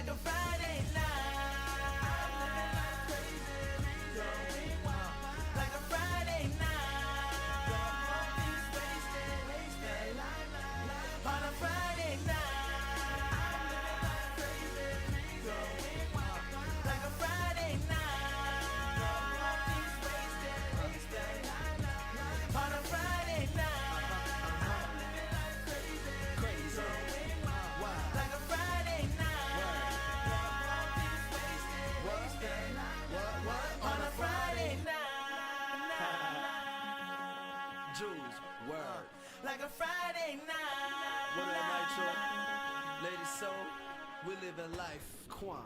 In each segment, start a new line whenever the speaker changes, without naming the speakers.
a Friday night. I'm living life crazy, going wild. Like a Friday night. Got more things wasted. On a Friday night. I'm living life crazy, going wild. Like a Friday night. Got more things wasted. On a Friday night. I'm living life crazy, going wild. Like a Friday night. Got more things wasted. On a Friday night.
Jules, word.
Like a Friday night.
What up, Nitro? Lady Soul, we living life. Quan.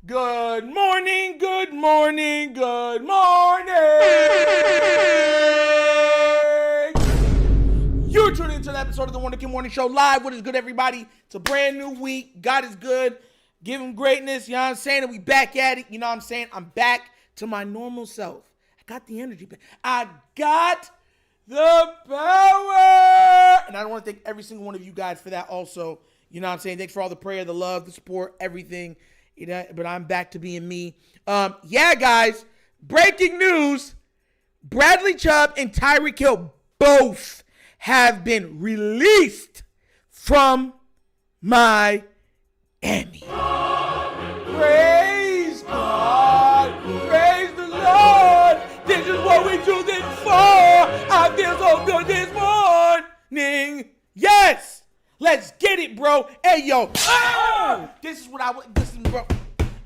Good morning, good morning, good morning. You're tuning into an episode of the Wonder Kid Morning Show live. What is good, everybody? It's a brand new week. God is good. Give him greatness. You know what I'm saying? And we back at it. You know what I'm saying? I'm back to my normal self. I got the energy back. I got the power. And I want to thank every single one of you guys for that also. You know what I'm saying? Thanks for all the prayer, the love, the support, everything. You know, but I'm back to being me. Yeah, guys. Breaking news. Bradley Chubb and Tyreek Hill both have been released from Miami. Praise God. Praise the Lord. This is what we do this for. I feel so good this morning. Yes. Let's get it, bro. Hey, yo. Oh! This is what I want. Listen, bro.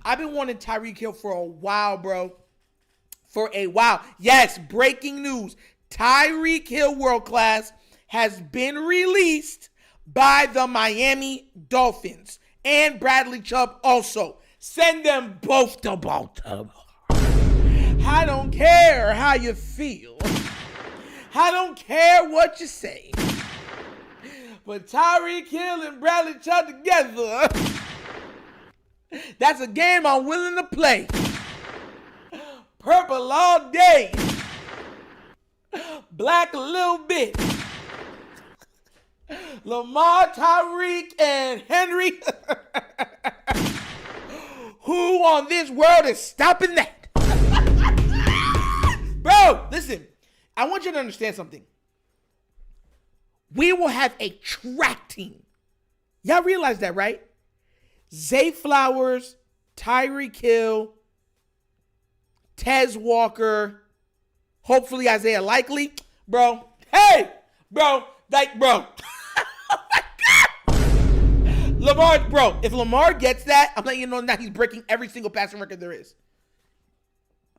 I've been wanting Tyreek Hill for a while, bro. For a while. Yes, breaking news. Tyreek Hill World Class has been released by the Miami Dolphins. And Bradley Chubb also. Send them both to Baltimore. I don't care how you feel. I don't care what you say. But Tyreek Hill and Bradley Chubb together, that's a game I'm willing to play. Purple all day. Black a little bit. Lamar, Tyreek, and Henry. Who on this world is stopping that? Bro, listen. I want you to understand something. We will have a track team. Y'all realize that, right? Zay Flowers, Tyreek Hill, Tez Walker, hopefully Isaiah Likely. Bro, hey, bro, like, bro. Oh my God. Lamar, bro, if Lamar gets that, I'm letting you know now he's breaking every single passing record there is.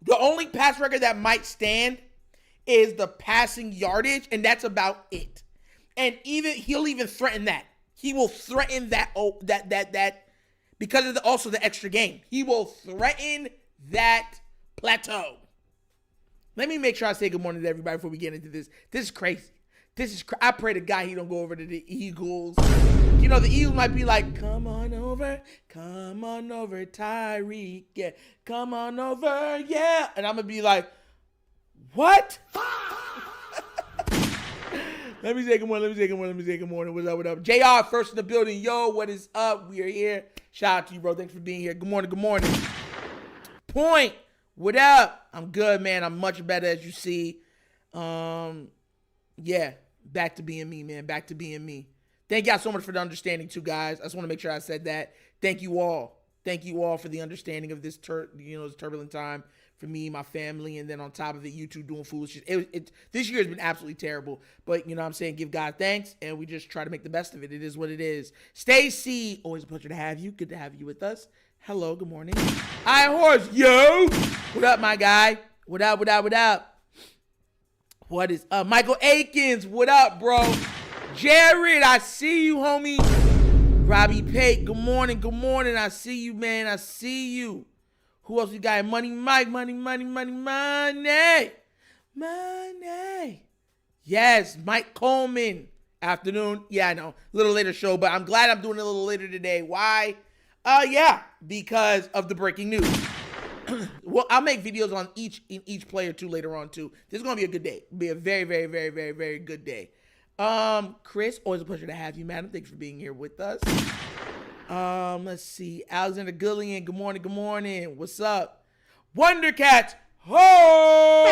The only pass record that might stand is the passing yardage, and that's about it. And he'll even threaten that. He will threaten that because of also the extra game. He will threaten that plateau. Let me make sure I say good morning to everybody before we get into this. This is crazy. I pray to God he don't go over to the Eagles. You know, the Eagles might be like, come on over, Tyreek, yeah, come on over, yeah. And I'm going to be like, what? Let me say good morning. What up? JR, first in the building. Yo, what is up? We are here. Shout out to you, bro. Thanks for being here. Good morning. Point. What up? I'm good, man. I'm much better, as you see. Yeah, back to being me, man. Back to being me. Thank y'all so much for the understanding, too, guys. I just want to make sure I said that. Thank you all. Thank you all for the understanding of this this turbulent time for me, my family, and then on top of it, you two doing foolishness. This year has been absolutely terrible, but you know what I'm saying? Give God thanks, and we just try to make the best of it. It is what it is. Stacy, always a pleasure to have you. Good to have you with us. Hello, good morning. Hi, Horse, yo. What up, my guy? What up? What is up? Michael Akins, what up, bro? Jared, I see you, homie. Robbie Pate, good morning. I see you, man. I see you. Who else we got? Money Mike, money. Money. Yes, Mike Coleman. Afternoon. Yeah, I know. A little later show, but I'm glad I'm doing it a little later today. Why? Yeah, because of the breaking news. Well, I'll make videos on each player too later on too. This is gonna be a good day. It'll be a very, very, very, very, very good day. Chris, always a pleasure to have you, madam. Thanks for being here with us. Let's see. Alexander Gillian, good morning, good morning. What's up? Wondercats, ho!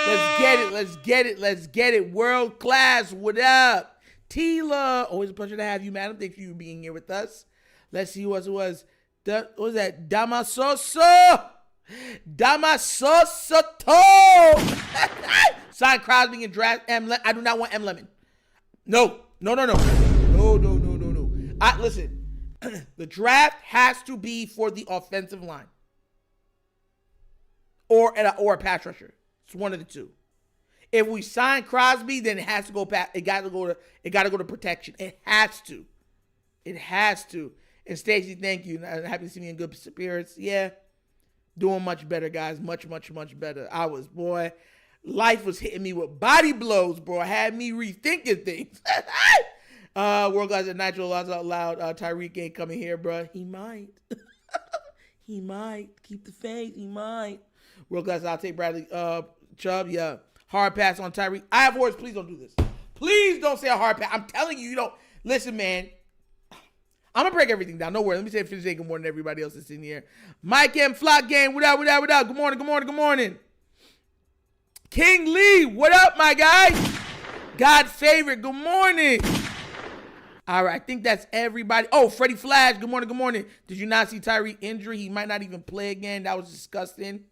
Let's get it, let's get it, let's get it. World class, what up? Tila, always a pleasure to have you, madam. Thanks for you being here with us. Let's see what was that? Damasoso! Sign Crosby and draft M. I do not want M. Lemon. No. Listen, the draft has to be for the offensive line or a pass rusher. It's one of the two. If we sign Crosby, then it has to go back. It got to go to protection. It has to. And Stacey, thank you. Happy to see me in good spirits. Yeah, doing much better, guys. Much better. Life was hitting me with body blows, bro. Had me rethinking things. World class at Nitro Lots Out Loud. Tyreek ain't coming here, bro. He might. He might. Keep the faith. He might. World class, I'll take Bradley Chubb. Yeah. Hard pass on Tyreek. I have words. Please don't do this. Please don't say a hard pass. I'm telling you, you don't. Listen, man. I'm going to break everything down. No worries. Let me say finish good morning to everybody else that's in here. Mike M. Flock Gang. What up? Good morning. King Lee. What up, my guy? God favorite. Good morning. All right. I think that's everybody. Oh, Freddie Flash. Good morning. Did you not see Tyreek injury? He might not even play again. That was disgusting.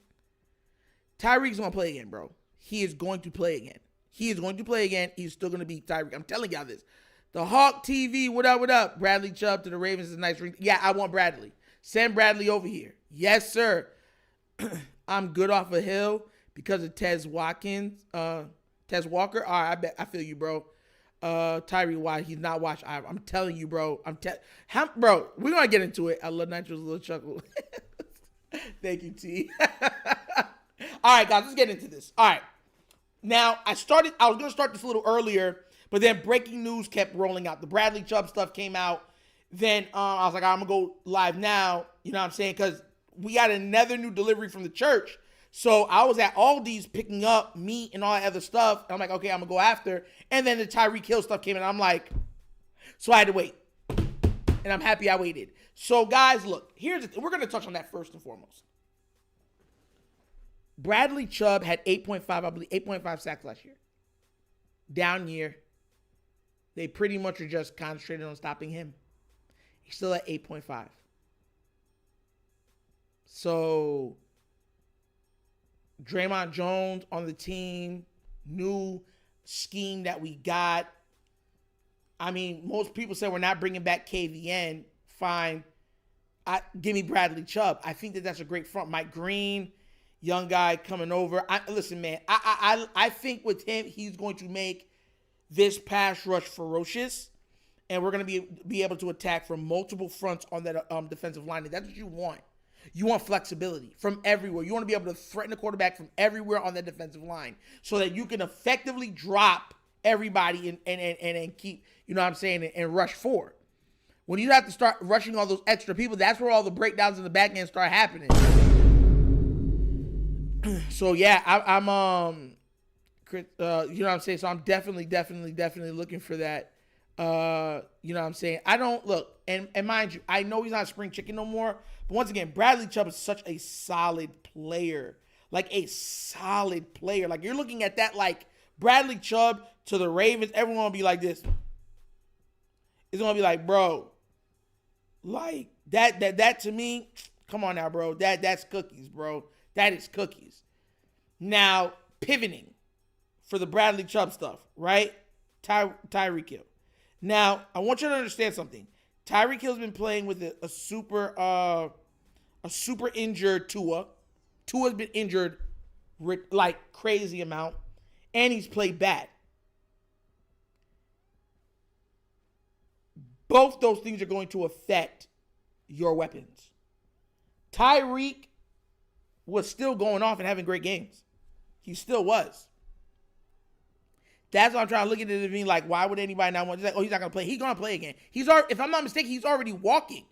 Tyreek's going to play again, bro. He is going to play again. He's still going to be Tyreek. I'm telling y'all this. The Hawk TV, what up? Bradley Chubb to the Ravens is a nice ring. Yeah, I want Bradley. Send Bradley over here. Yes, sir. I'm good off of Hill because of Tez Walker. All right, I feel you, bro. Tyree White, he's not watched. I'm telling you, bro. Bro, we're going to get into it. I love Nitro's little chuckle. Thank you, T. All right, guys, let's get into this. All right. Now, I was going to start this a little earlier, but then breaking news kept rolling out. The Bradley Chubb stuff came out. Then I was like, I'm going to go live now. You know what I'm saying? Because we got another new delivery from the church. So I was at Aldi's picking up meat and all that other stuff. And I'm like, okay, I'm going to go after. And then the Tyreek Hill stuff came in. I'm like, so I had to wait. And I'm happy I waited. So, guys, look, we're going to touch on that first and foremost. Bradley Chubb had 8.5 sacks last year. Down year. They pretty much are just concentrated on stopping him. He's still at 8.5. So, Draymond Jones on the team, new scheme that we got. I mean, most people say we're not bringing back KVN. Fine. Give me Bradley Chubb. I think that's a great front. Mike Green, young guy coming over. Listen, man, I think with him, he's going to make this pass rush ferocious, and we're going to be able to attack from multiple fronts on that defensive line. And that's what you want. You want flexibility from everywhere. You want to be able to threaten the quarterback from everywhere on that defensive line so that you can effectively drop everybody and keep, you know what I'm saying, and rush forward. When you have to start rushing all those extra people, that's where all the breakdowns in the back end start happening. So, yeah, I'm you know what I'm saying? So I'm definitely looking for that. You know what I'm saying? I don't look, and mind you, I know he's not a spring chicken no more, but once again, Bradley Chubb is such a solid player. Like a solid player. Like you're looking at that like Bradley Chubb to the Ravens, everyone will be like this. It's gonna be like, bro, like that to me, come on now, bro. That's cookies, bro. That is cookies. Now, pivoting for the Bradley Chubb stuff, right? Tyreek Hill. Now, I want you to understand something. Tyreek Hill's been playing with a super injured Tua. Tua's been injured like crazy amount, and he's played bad. Both those things are going to affect your weapons. Tyreek was still going off and having great games. He still was. That's what I'm trying to look at it and be like, why would anybody not want to? Like, oh, he's not gonna play. He's gonna play again. If I'm not mistaken, he's already walking.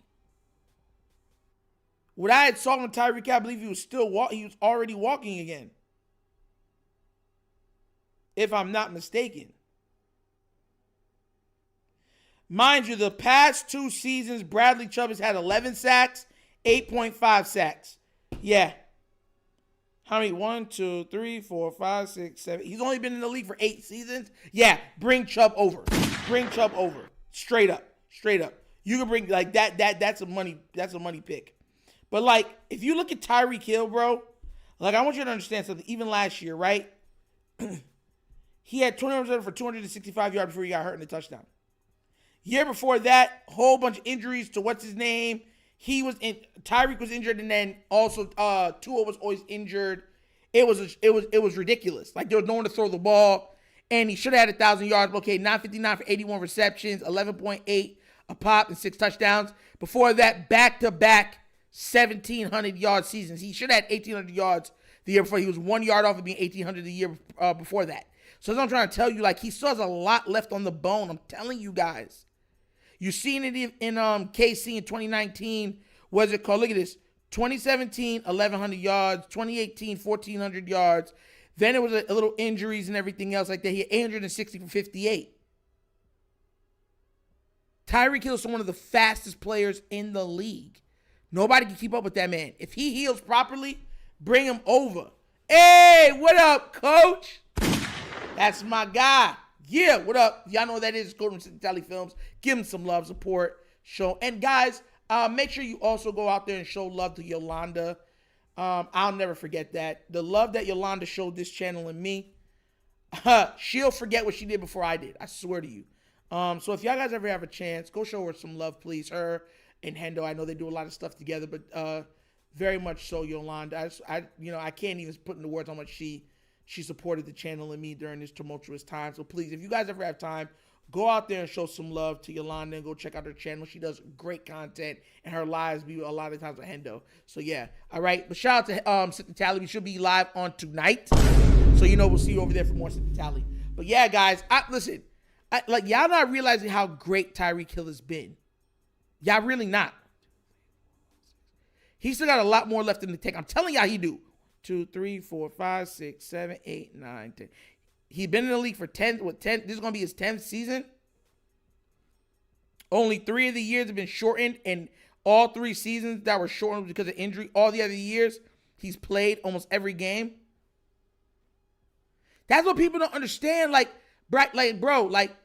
What I had saw from Tyreek Hill, I believe he was already walking again. If I'm not mistaken. Mind you, the past 2 seasons, Bradley Chubb has had 11 sacks, 8.5 sacks. Yeah. How many? 1, 2, 3, 4, 5, 6, 7. He's only been in the league for 8 seasons. Yeah, bring Chubb over. Bring Chubb over. Straight up. You can bring like that. That's a money pick. But like, if you look at Tyreek Hill, bro, like I want you to understand something. Even last year, right? He had 20 for 265 yards before he got hurt in the touchdown. Year before that, whole bunch of injuries to what's his name. Tyreek was injured, and then also Tua was always injured. It was ridiculous. Like there was no one to throw the ball, and he should have had 1,000 yards. Okay, 959 for 81 receptions, 11.8 a pop, and 6 touchdowns. Before that, back-to-back 1,700 yard seasons. He should have had 1,800 yards the year before. He was 1 yard off of being 1,800 the year before that. So that's what I'm trying to tell you. Like he still has a lot left on the bone. I'm telling you guys. You've seen it in KC in 2019. What's it called? Look at this. 2017, 1,100 yards. 2018, 1,400 yards. Then it was a little injuries and everything else like that. He had 860 for 58. Tyreek Hill is one of the fastest players in the league. Nobody can keep up with that man. If he heals properly, bring him over. Hey, what up, coach? That's my guy. Yeah, what up? Y'all know what that is. Go to Cincinnati Films. Give him some love, support, show. And guys, make sure you also go out there and show love to Yolanda. I'll never forget that. The love that Yolanda showed this channel and me, she'll forget what she did before I did. I swear to you. So if y'all guys ever have a chance, go show her some love, please. Her and Hendo, I know they do a lot of stuff together, but very much so Yolanda. I can't even put into words how much she supported the channel and me during this tumultuous time. So please, if you guys ever have time, go out there and show some love to Yolanda and go check out her channel. She does great content, and her lives be a lot of times with Hendo. So yeah, all right. But shout out to Sit the Tally. We should be live on tonight, so we'll see you over there for more Sit the Tally. But yeah, guys, listen, y'all not realizing how great Tyreek Hill has been. Y'all really not. He's still got a lot more left in the tank. I'm telling y'all, he do. 2, 3, 4, 5, 6, 7, 8, 9, 10. He's been in the league for 10. This is going to be his 10th season. Only 3 of the years have been shortened, and all 3 seasons that were shortened because of injury. All the other years, he's played almost every game. That's what people don't understand. Bro,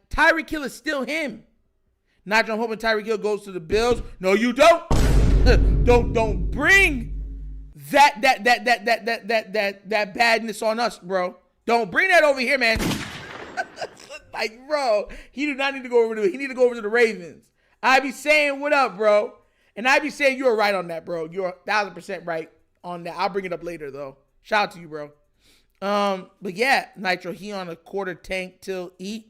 Tyreek Hill is still him. Not I'm hoping Tyreek Hill goes to the Bills. No, you don't. don't bring that badness on us, bro. Don't bring that over here, man. Bro, he do not need to go over to it. He need to go over to the Ravens. I be saying, what up, bro? And I be saying you're right on that, bro. You're 1,000% right on that. I'll bring it up later, though. Shout out to you, bro. But yeah, Nitro, he on a quarter tank till E.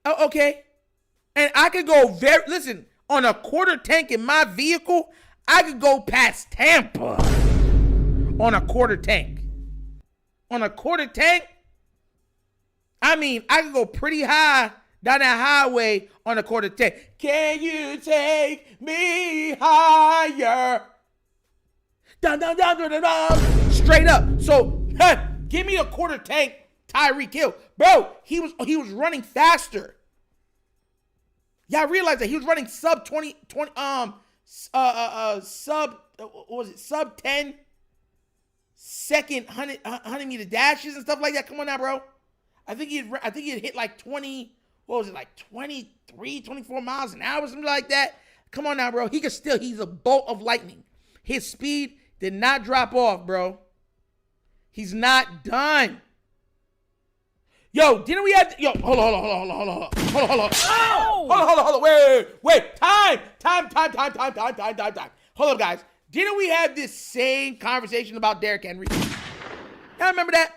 Oh, okay. And I could go listen, on a quarter tank in my vehicle, I could go past Tampa on a quarter tank. On a quarter tank, I mean, I could go pretty high down that highway on a quarter tank. Can you take me higher? Down, down, down, down, down, down. Straight up. So, give me a quarter tank Tyreek Hill. Bro, he was running faster. Y'all realize that he was running sub 10 second 100 meter dashes and stuff like that. Come on now, bro. I think he had hit like 20, what was it, like 23, 24 miles an hour, something like that. Come on now, bro. He's a bolt of lightning. His speed did not drop off, bro. He's not done. Yo, didn't we have... Yo, hold on. Oh! Hold on. Wait. Time. Hold up, guys. Didn't we have this same conversation about Derrick Henry? Y'all remember that?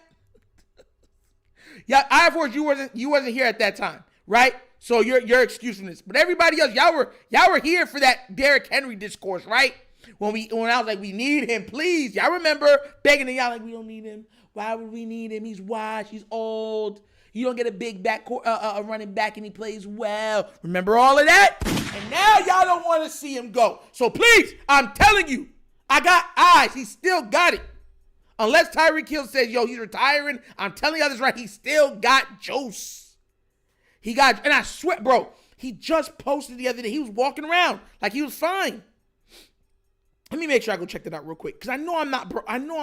Yeah, I, of course, you wasn't here at that time, right? So you're excused from this. But everybody else, y'all were here for that Derrick Henry discourse, right? When I was like, we need him, please. Y'all remember begging to y'all like, we don't need him. Why would we need him? He's washed. He's old. You don't get a big running back, and he plays well. Remember all of that? And now y'all don't want to see him go. So please, I'm telling you, I got eyes. He still got it. Unless Tyreek Hill says, yo, he's retiring, I'm telling y'all this right. He still got juice. And I swear, bro, he just posted the other day. He was walking around like he was fine. Let me make sure I go check that out real quick. Because I know I'm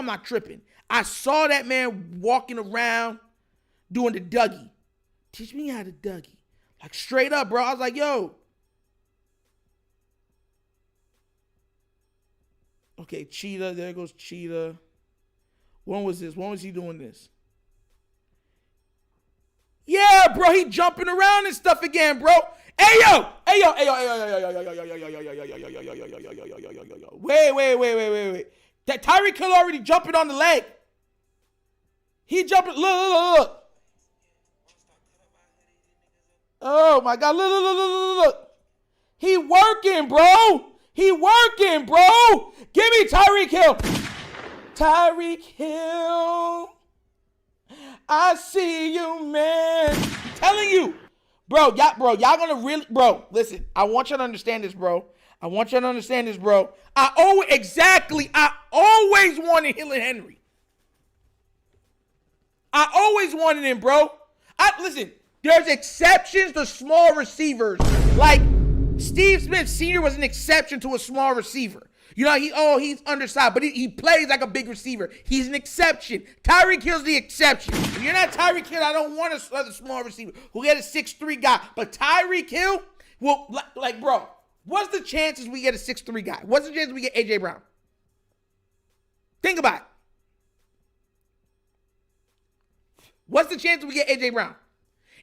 not tripping. I saw that man walking around doing the Dougie. Teach me how to Dougie. Like straight up, bro. I was like, yo. Okay, Cheetah. There goes Cheetah. When was this? When was he doing this? Yeah, bro. He jumping around and stuff again, bro. Hey, yo. Hey, yo. Hey, yo. Hey, yo. Wait. That Tyreek Hill already jumping on the leg. He jumping. Look. Oh, my God. Look. He working, bro. Give me Tyreek Hill. Tyreek Hill. I see you, man. I'm telling you. Bro, y'all gonna really, bro, listen. I want you to understand this, bro. I always wanted Hill and Henry. I always wanted him, bro. Listen, there's exceptions to small receivers. Like, Steve Smith Sr. was an exception to a small receiver. You know, he's undersized, but he plays like a big receiver. He's an exception. Tyreek Hill's the exception. If you're not Tyreek Hill, I don't want another small receiver who get a 6'3" guy. But Tyreek Hill, well, like, bro, what's the chances we get a 6'3" guy? What's the chances we get A.J. Brown? Think about it. What's the chance we get A.J. Brown?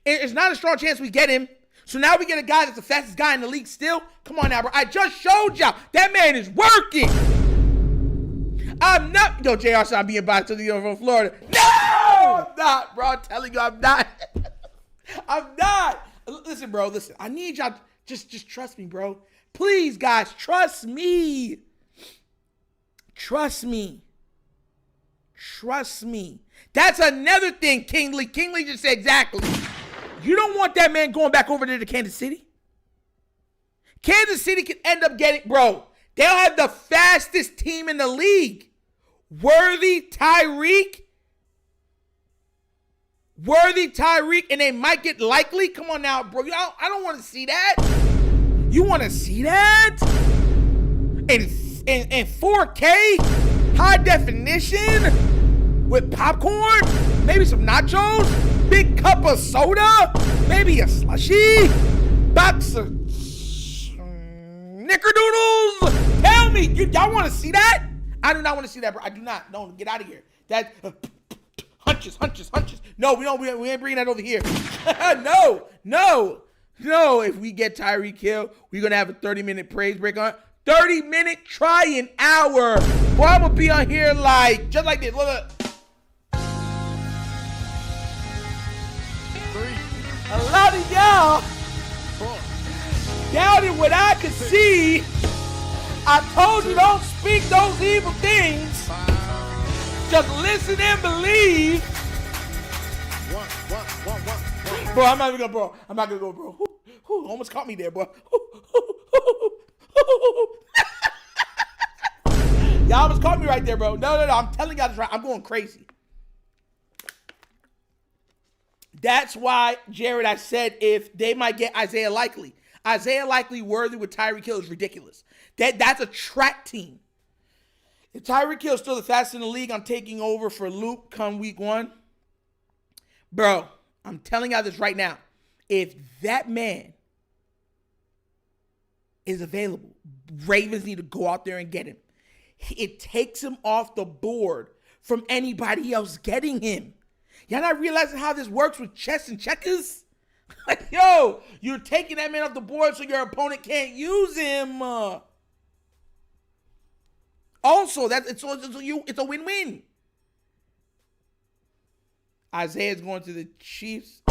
It's not a strong chance we get him. So now we get a guy that's the fastest guy in the league still? Come on now, bro. I just showed y'all. That man is working. I'm not. Yo, JR said I'm being biased to the from Florida. No, I'm not, bro. I'm telling you, I'm not. I'm not. Listen, bro. Listen. I need y'all. Just trust me, bro. Please, guys. Trust me. Trust me. That's another thing, Kingley. Kingley just said exactly. You don't want that man going back over there to Kansas City. Kansas City could end up getting, bro, they'll have the fastest team in the league. Worthy, Tyreek, and they might get Likely. Come on now, bro. I don't want to see that. You want to see that? In 4K, high definition, with popcorn, maybe some nachos, big cup of soda, maybe a slushie, box of snickerdoodles. Tell me, y'all want to see that? I do not want to see that, bro. I do not. No, get out of here. That hunches. No, we ain't bringing that over here. No. If we get Tyreek Hill, we're gonna have a 30-minute praise break on 30-minute trying hour. Boy, I'm gonna be on here like just like this. Look. A lot of y'all doubted what I could see. I told you don't speak those evil things. Just listen and believe. Bro, I'm not even gonna go, bro. Almost caught me there, bro. Y'all almost caught me right there, bro. No. I'm telling y'all this right. I'm going crazy. That's why, Jared, I said if they might get Isaiah Likely. Isaiah Likely worthy with Tyreek Hill is ridiculous. That's a track team. If Tyreek Hill is still the fastest in the league, I'm taking over for Luke come week 1. Bro, I'm telling y'all this right now. If that man is available, Ravens need to go out there and get him. It takes him off the board from anybody else getting him. Y'all not realizing how this works with chess and checkers? Like, yo, you're taking that man off the board so your opponent can't use him. Also, it's a win-win. Isaiah's going to the Chiefs.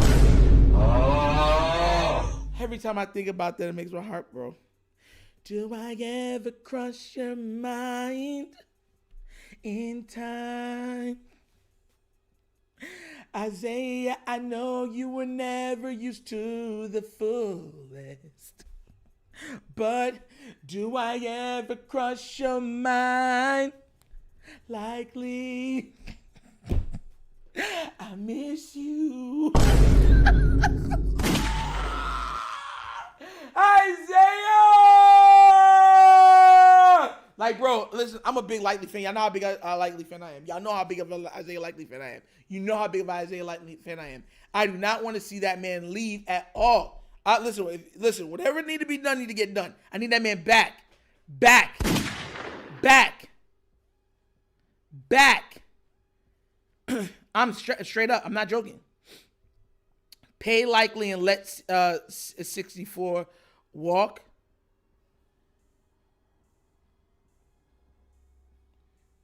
Oh. Every time I think about that, it makes my heart, bro. Do I ever cross your mind in time? Isaiah, I know you were never used to the fullest. But do I ever cross your mind? Likely. I miss you. Isaiah! Like, bro, listen, I'm a big Likely fan. Y'all know how big a Likely fan I am. Y'all know how big of an Isaiah Likely fan I am. You know how big of an Isaiah Likely fan I am. I do not want to see that man leave at all. Listen, whatever need to be done, need to get done. I need that man back. I'm straight up. I'm not joking. Pay Likely and let 64 walk.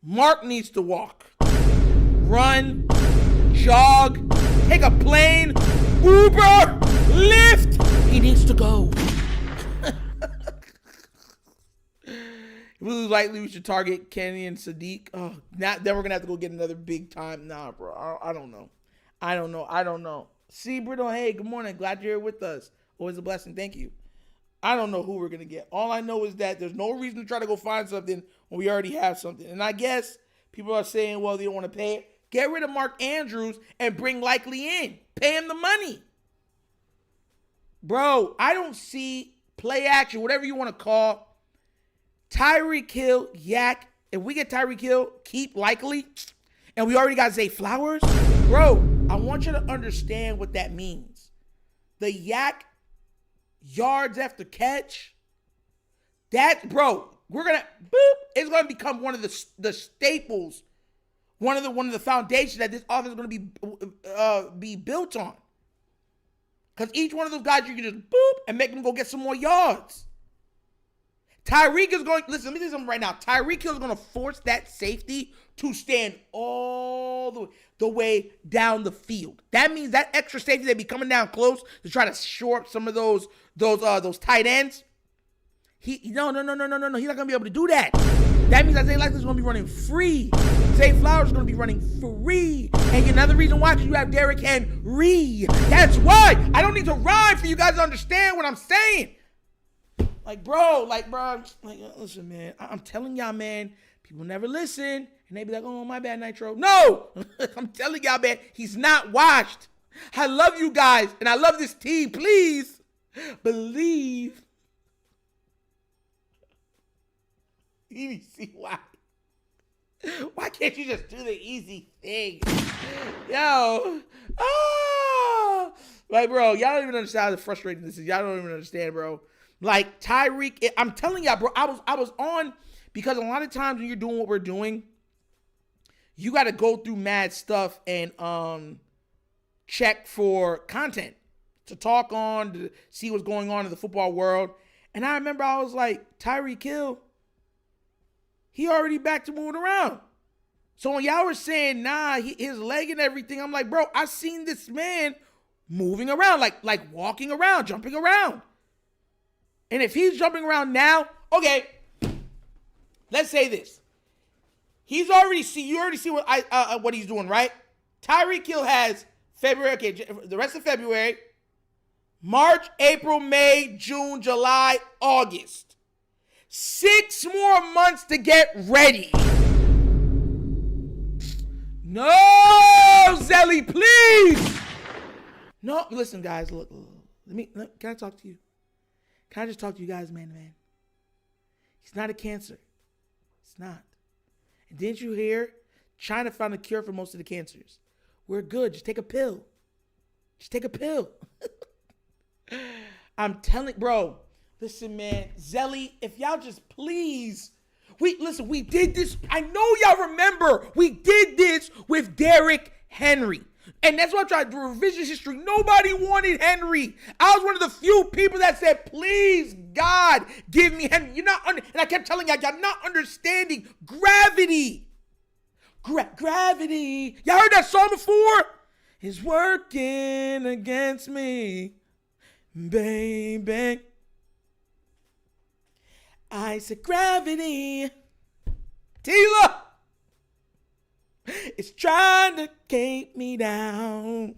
Mark needs to walk, run, jog, take a plane, Uber, Lyft. He needs to go. Really likely we should target Kenny and Sadiq. Oh, then we're gonna have to go get another big time. Nah, bro. I don't know. See, Brito, hey, good morning. Glad you're here with us. Always a blessing. Thank you. I don't know who we're gonna get. All I know is that there's no reason to try to go find something when we already have something. And I guess people are saying, well, they don't want to pay it. Get rid of Mark Andrews and bring Likely in. Pay him the money. Bro, I don't see play action, whatever you want to call Tyreek Hill, Yak. If we get Tyreek Hill, keep Likely, and we already got Zay Flowers. Bro, I want you to understand what that means. The Yak yards after catch, that, bro, it's gonna become one of the staples, one of the foundations that this offense is gonna be built on. Because each one of those guys, you can just and make them go get some more yards. Tyreek is going, listen, let me tell you something right now. Tyreek Hill is going to force that safety to stand all the way down the field. That means that extra safety, they be coming down close to try to shore up some of those tight ends. He's not going to be able to do that. That means Isaiah Likely is going to be running free. Zay Flowers is going to be running free. And another reason why, because you have Derrick Henry. That's why. I don't need to rhyme for you guys to understand what I'm saying. Bro, listen, man. I'm telling y'all, man, people never listen. And they be like, oh, my bad, Nitro. No! I'm telling y'all, man, he's not washed. I love you guys, and I love this team. Please believe. You see why? Why can't you just do the easy thing? Yo. Oh! Bro, y'all don't even understand how frustrating this is. Y'all don't even understand, bro. Tyreek, I'm telling y'all, bro, I was on, because a lot of times when you're doing what we're doing, you got to go through mad stuff and check for content to talk on, to see what's going on in the football world. And I remember I was like, Tyreek Hill, he already back to moving around. So when y'all were saying, nah, his leg and everything, I'm like, bro, I seen this man moving around, like walking around, jumping around. And if he's jumping around now, okay, let's say this. You already see what he's doing, right? Tyreek Hill has February, the rest of February, March, April, May, June, July, August. 6 more months to get ready. No, Zelly, please. No, listen, guys, look, can I talk to you? Can I just talk to you guys, man to man? He's not a cancer. It's not. And didn't you hear? China found a cure for most of the cancers. We're good. Just take a pill. Just take a pill. I'm telling, bro. Listen, man. Zelly, if y'all just please. We did this. I know y'all remember. We did this with Derrick Henry. And that's why I tried to do revision history. Nobody wanted Henry. I was one of the few people that said, please, God, give me Henry. You're not and I kept telling y'all not understanding gravity. Gravity. Y'all heard that song before? It's working against me, baby. I said gravity. Tila. It's trying to keep me down.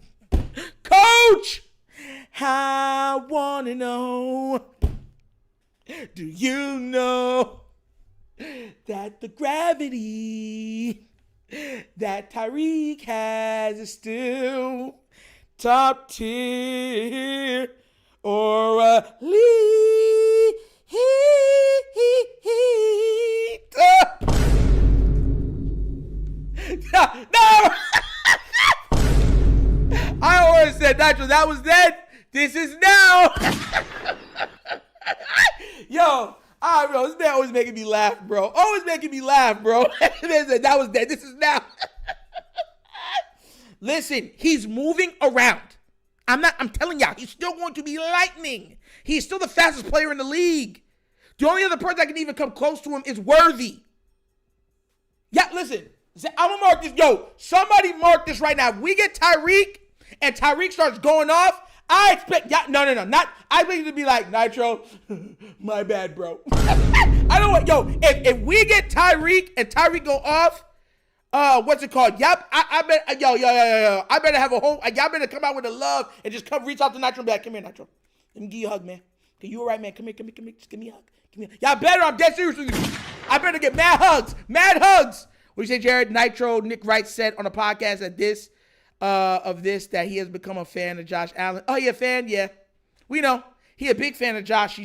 Coach, I want to know, do you know that the gravity that Tyreek has is still top tier or elite? No! I always said, Nitro, that was then. This is now. Yo, bro, this man always making me laugh, bro. Always making me laugh, bro. That was then. This is now. Listen, he's moving around. I'm telling y'all, he's still going to be lightning. He's still the fastest player in the league. The only other person that can even come close to him is Worthy. Yeah, listen. I'm going to mark this. Yo, somebody mark this right now. If we get Tyreek and Tyreek starts going off, I expect, I expect you to be like, Nitro, my bad, bro. I don't want, if we get Tyreek and Tyreek go off, what's it called? Yep, I bet, I better have a whole, y'all better come out with the love and just come reach out to Nitro and be like, come here, Nitro. Let me give you a hug, man. Okay, you all right, man? Come here, just give me a hug. Y'all better, I'm dead serious with you. I better get mad hugs. What do you say, Jared? Nitro, Nick Wright said on a podcast that that he has become a fan of Josh Allen. Oh, you a fan? Yeah. We know. He a big fan of Josh.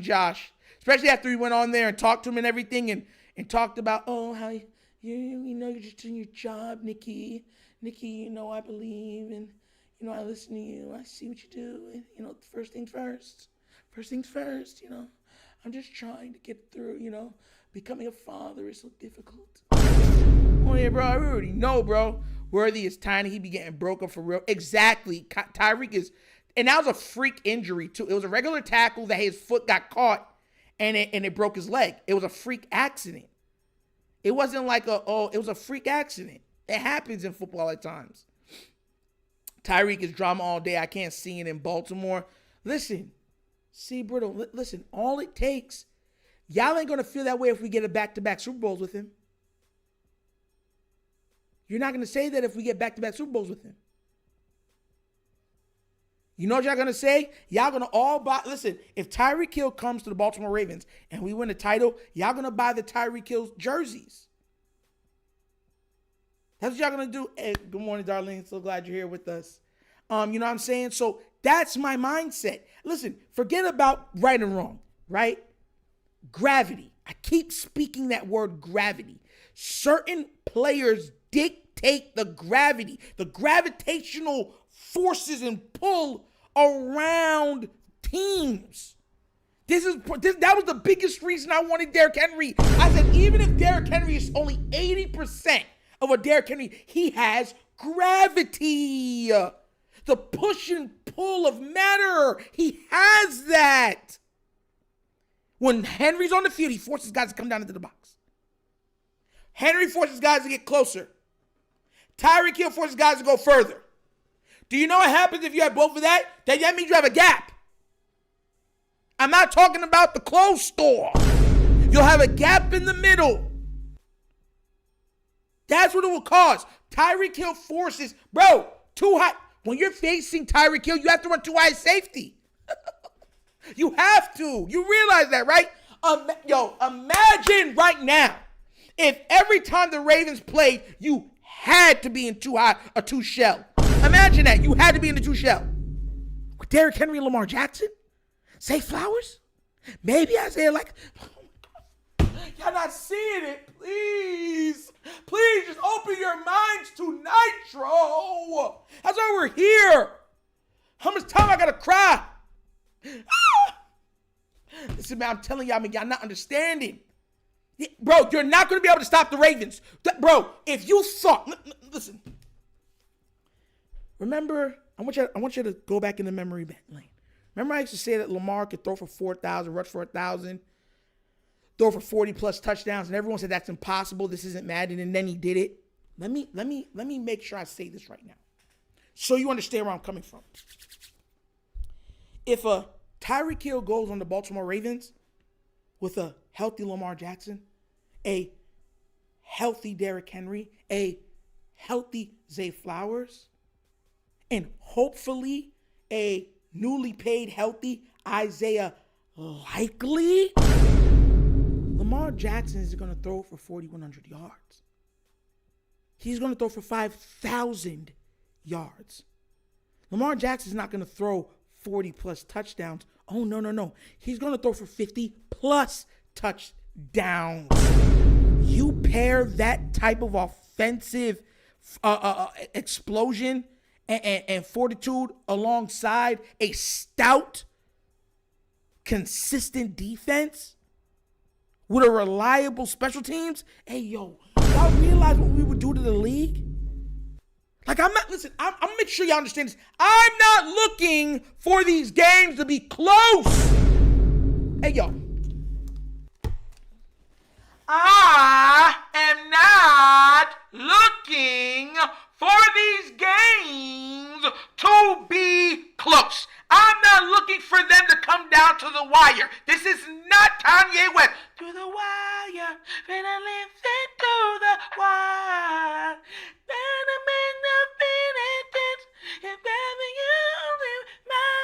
Especially after he went on there and talked to him and everything and talked about, how you're just doing your job, Nikki. Nikki, I believe and, I listen to you. I see what you do. And, first things first. I'm just trying to get through, becoming a father is so difficult. Oh, yeah, bro. I already know, bro. Worthy is tiny. He be getting broken for real. Exactly. Tyreek is, and that was a freak injury, too. It was a regular tackle that his foot got caught, and it broke his leg. It was a freak accident. It wasn't like it was a freak accident. It happens in football at times. Tyreek is drama all day. I can't see it in Baltimore. Listen, Brittle, listen, all it takes, y'all ain't going to feel that way if we get a back-to-back Super Bowls with him. You're not going to say that if we get back-to-back Super Bowls with him. You know what y'all going to say? Y'all going to all buy. Listen, if Tyreek Hill comes to the Baltimore Ravens and we win the title, y'all going to buy the Tyreek Hill jerseys. That's what y'all going to do. Hey, good morning, Darlene. So glad you're here with us. You know what I'm saying? So that's my mindset. Listen, forget about right and wrong, right? Gravity. I keep speaking that word gravity. Certain players dictate the gravity, the gravitational forces and pull around teams. That was the biggest reason I wanted Derrick Henry. I said, even if Derrick Henry is only 80% of what Derrick Henry, he has gravity. The push and pull of matter. He has that. When Henry's on the field, he forces guys to come down into the box. Henry forces guys to get closer. Tyreek Hill forces guys to go further. Do you know what happens if you have both of that? That means you have a gap. I'm not talking about the clothes store. You'll have a gap in the middle. That's what it will cause. Tyreek Hill forces, bro, too high. When you're facing Tyreek Hill, you have to run too high safety. You have to. You realize that, right? Imagine right now if every time the Ravens played, you had to be in too high or too shell. Imagine that. You had to be in the two shell. With Derrick Henry and Lamar Jackson? Say Flowers? Maybe Isaiah like, oh my God. Y'all not seeing it. Please. Please just open your minds to Nitro. That's why we're here. How much time I gotta cry? Listen, man, I'm telling y'all, y'all not understanding. Bro, you're not going to be able to stop the Ravens. Bro, if you thought, listen. Remember, I want you to go back in the memory lane. Remember I used to say that Lamar could throw for 4,000, rush for 1,000, throw for 40-plus touchdowns, and everyone said that's impossible. This isn't Madden, and then he did it. Let me make sure I say this right now, so you understand where I'm coming from. If a Tyreek Hill goes on the Baltimore Ravens with a healthy Lamar Jackson, a healthy Derrick Henry, a healthy Zay Flowers and hopefully a newly paid healthy Isaiah Likely, Lamar Jackson is going to throw for 4,100 yards. He's going to throw for 5,000 yards. Lamar Jackson is not going to throw 40-plus touchdowns. Oh, no. He's going to throw for 50-plus touchdowns. You pair that type of offensive explosion and fortitude alongside a stout, consistent defense with a reliable special teams. Hey, yo, y'all realize what we would do to the league? Like, I'm gonna make sure y'all understand this. I'm not looking for these games to be close. Hey, yo. I am not looking for these games to be close. I'm not looking for them to come down to the wire. This is not Kanye West. To the wire, when I listen to the wire, then I'm in the benefits, if ever you my.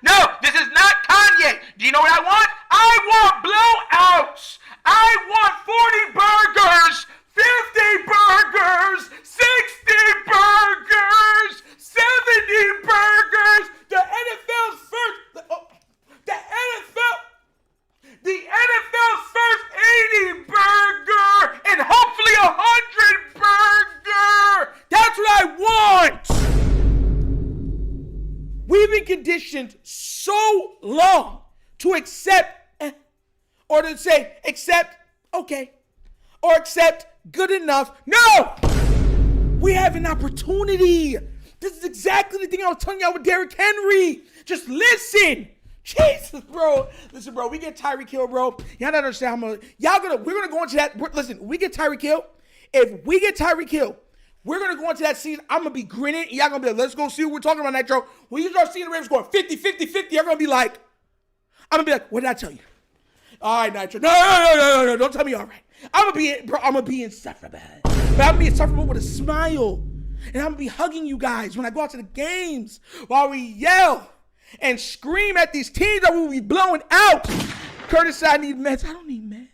No, this is not Kanye. Do you know what I want? I want blowouts. I want 40 burgers, 50 burgers, 60 burgers, 70 burgers. The NFL's first, the NFL's first 80 burger, and hopefully 100 burger. That's what I want. We've been conditioned so long to accept, or to say, accept, okay, or accept, good enough. No! We have an opportunity. This is exactly the thing I was telling y'all with Derrick Henry. Just listen. Jesus, bro. Listen, bro, we get Tyreek Hill, bro. Y'all don't understand how much. We're going to go into that. Listen, we get Tyreek Hill. If we get Tyreek Hill, we're going to go into that season. I'm going to be grinning. Y'all going to be like, let's go see what we're talking about, Nitro. When you start seeing the Ravens going 50, 50, 50, you're going to be like, I'm going to be like, what did I tell you? All right, Nitro. No. Don't tell me all right. I'm going to be insufferable. But I'm going to be insufferable with a smile. And I'm going to be hugging you guys when I go out to the games while we yell and scream at these teams that we'll be blowing out. Curtis said, I need meds. I don't need meds.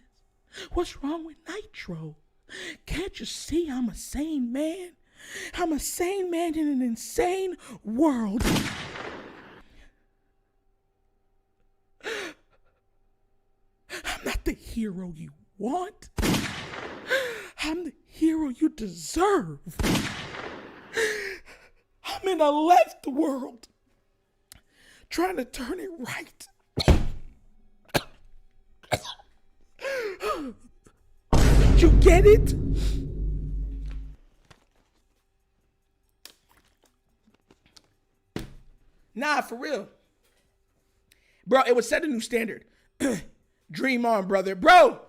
What's wrong with Nitro? Can't you see I'm a sane man? I'm a sane man in an insane world. I'm not the hero you want. I'm the hero you deserve. I'm in a left world trying to turn it right. Don't you get it? Nah, for real. Bro, it would set a new standard. Dream on, brother. Bro,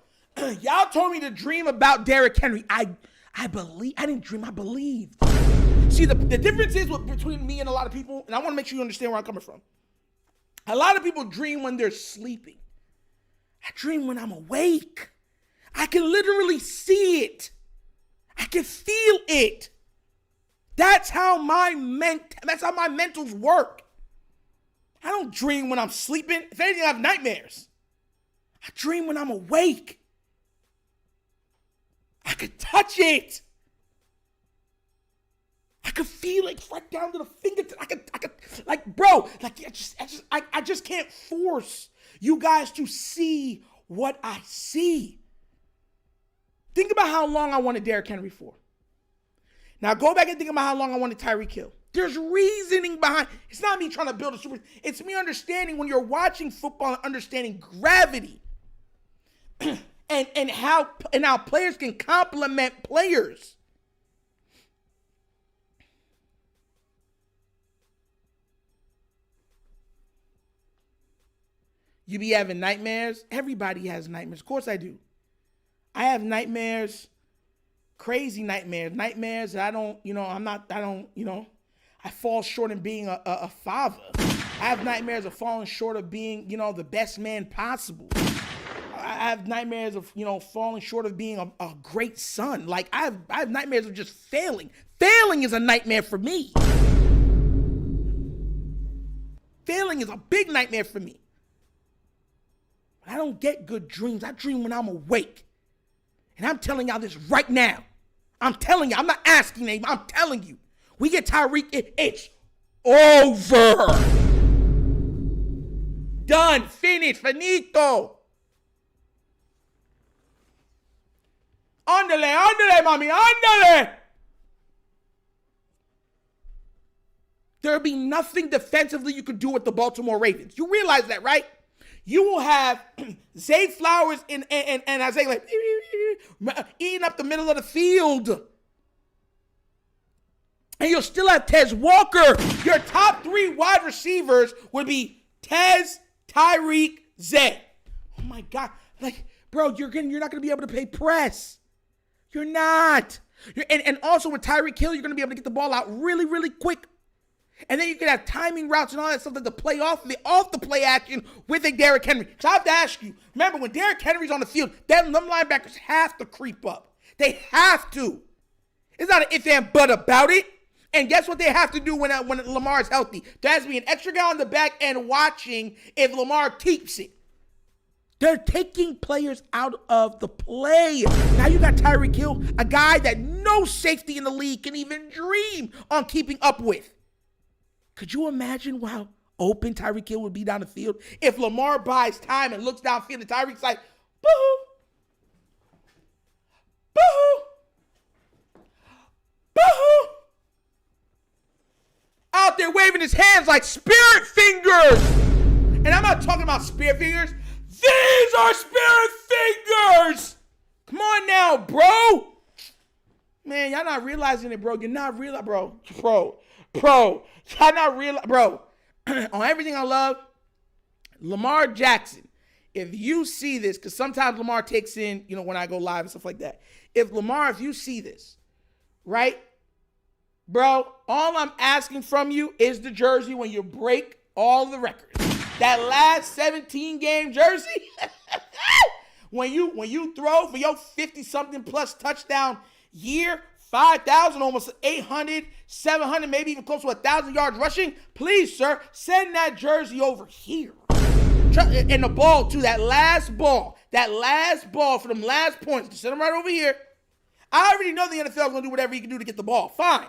y'all told me to dream about Derrick Henry. I didn't dream, I believed. See, the difference is between me and a lot of people, and I want to make sure you understand where I'm coming from. A lot of people dream when they're sleeping. I dream when I'm awake. I can literally see it. I can feel it. That's how my mentals work. I don't dream when I'm sleeping. If anything, I have nightmares. I dream when I'm awake. I could touch it. I could feel it right down to the fingertips. I could, like, bro, like, I just can't force you guys to see what I see. Think about how long I wanted Derrick Henry for. Now go back and think about how long I wanted Tyreek Hill. There's reasoning behind. It's not me trying to build a super. It's me understanding when you're watching football and understanding gravity, and how players can complement players. You be having nightmares? Everybody has nightmares. Of course I do. I have nightmares, crazy nightmares, that I fall short in being a father. I have nightmares of falling short of being, the best man possible. I have nightmares of, falling short of being a great son. Like, I have nightmares of just failing. Failing is a nightmare for me. Failing is a big nightmare for me. I don't get good dreams. I dream when I'm awake. And I'm telling y'all this right now. I'm telling you. I'm not asking you. I'm telling you. We get Tyreek, it's over. Done. Finished. Finito. Ándale, mami. Ándale. There'll be nothing defensively you could do with the Baltimore Ravens. You realize that, right? You will have Zay Flowers and Isaiah like eating up the middle of the field. And you'll still have Tez Walker. Your top 3 wide receivers would be Tez, Tyreek, Zay. Oh my God. Like, bro, you're not going to be able to play press. You're not. And also with Tyreek Hill, you're going to be able to get the ball out really, really quick. And then you can have timing routes and all that stuff to play off the play action with a Derrick Henry. So I have to ask you, remember when Derrick Henry's on the field, them linebackers have to creep up. They have to. It's not an if and but about it. And guess what they have to do when Lamar is healthy? There has to be an extra guy on the back end watching if Lamar keeps it. They're taking players out of the play. Now you got Tyreek Hill, a guy that no safety in the league can even dream on keeping up with. Could you imagine how open Tyreek Hill would be down the field if Lamar buys time and looks downfield and Tyreek's like, boo-hoo, boo-hoo, boo-hoo. Out there waving his hands like spirit fingers. And I'm not talking about spirit fingers. These are spirit fingers. Come on now, bro. Man, y'all not realizing it, bro. You're not realizing, bro. Y'all not real, bro. On everything I love, Lamar Jackson. If you see this, because sometimes Lamar takes in, when I go live and stuff like that. If you see this, right, bro, all I'm asking from you is the jersey when you break all the records. That last 17-game jersey, when you throw for your 50-something plus touchdown year, 5,000, almost 800, 700, maybe even close to 1,000 yards rushing. Please, sir, send that jersey over here. And the ball, too, that last ball for them last points, send them right over here. I already know the NFL is going to do whatever he can do to get the ball. Fine.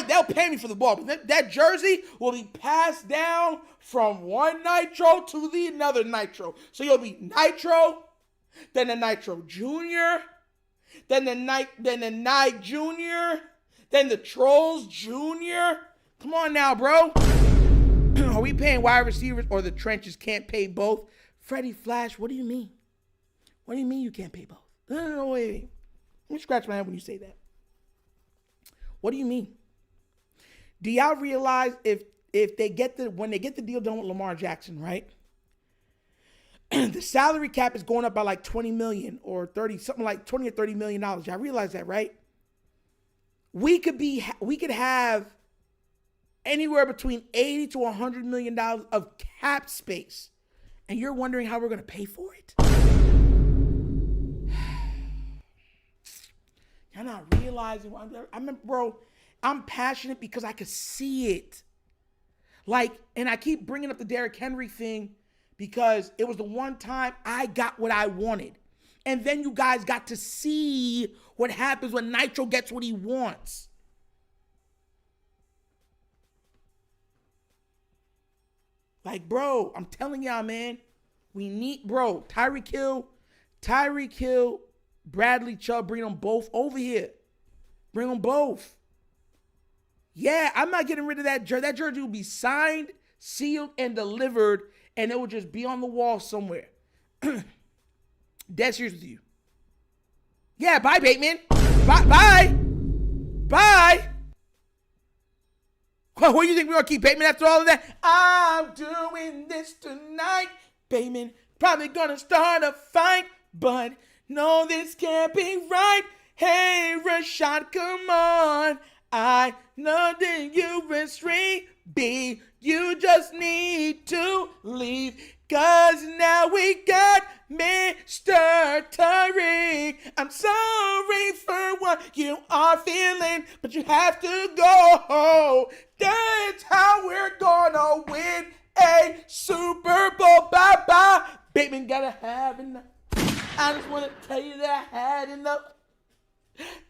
They'll pay me for the ball. But that jersey will be passed down from one Nitro to the another Nitro. So you'll be Nitro, then the Nitro Junior, then the Night Junior, then the Trolls Junior. Come on now, bro. Are we paying wide receivers or the trenches can't pay both? Freddie Flash, what do you mean? What do you mean you can't pay both? No, wait. Let me scratch my head when you say that. What do you mean? Do y'all realize when they get the deal done with Lamar Jackson, right? The salary cap is going up by like 20 million or 30, something like 20 or 30 million dollars. Y'all realize that, right? We could have anywhere between 80 to 100 million dollars of cap space. And you're wondering how we're going to pay for it? Y'all not realizing. I remember, bro, I'm passionate because I could see it. And I keep bringing up the Derrick Henry thing because it was the one time I got what I wanted. And then you guys got to see what happens when Nitro gets what he wants. Bro, I'm telling y'all, man, we need, Tyreek Hill, Bradley Chubb, bring them both over here. Bring them both. Yeah, I'm not getting rid of that jersey. That jersey will be signed, sealed, and delivered, and it will just be on the wall somewhere. Dead serious with you. Yeah, bye, Bateman. Bye. What do you think we're going to keep Bateman after all of that? I'm doing this tonight. Bateman probably going to start a fight, but no, this can't be right. Hey, Rashad, come on. I know that you restrain B. You just need to leave. Cause now we got me Mr. Tyreek. I'm sorry for what you are feeling, but you have to go. That's how we're gonna win a Super Bowl. Bye-bye. Bateman gotta have enough. I just want to tell you that I had enough.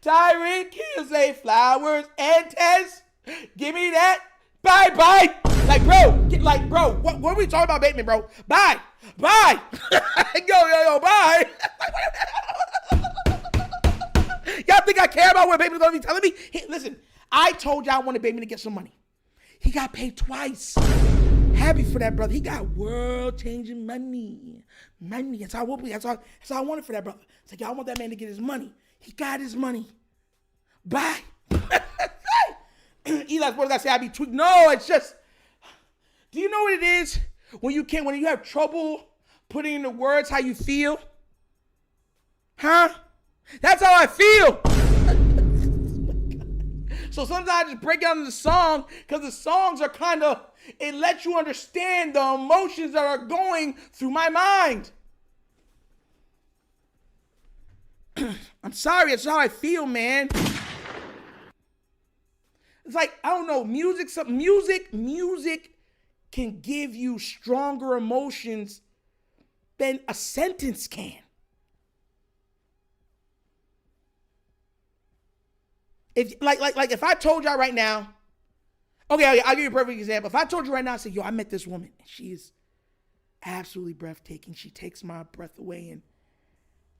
Tyreek Hill say flowers and Tess. Give me that. Bye. Bro, what are we talking about, Bateman, bro? Bye. Yo, bye. Y'all think I care about what Bateman's going to be telling me? Hey, listen, I told y'all I wanted Bateman to get some money. He got paid twice. Happy for that brother. He got world-changing money. That's how I wanted for that brother. It's like, y'all want that man to get his money. He got his money. Bye. Eli's what did I say? I be tweaked. No, it's just, do you know what it is when you have trouble putting into words how you feel? Huh? That's how I feel. So sometimes I just break out in the song because the songs are it lets you understand the emotions that are going through my mind. I'm sorry, it's how I feel, man. It's like, I don't know, music can give you stronger emotions than a sentence can. If if I told y'all right now, okay, I'll give you a perfect example. If I told you right now, I said, yo, I met this woman, and she is absolutely breathtaking. She takes my breath away, and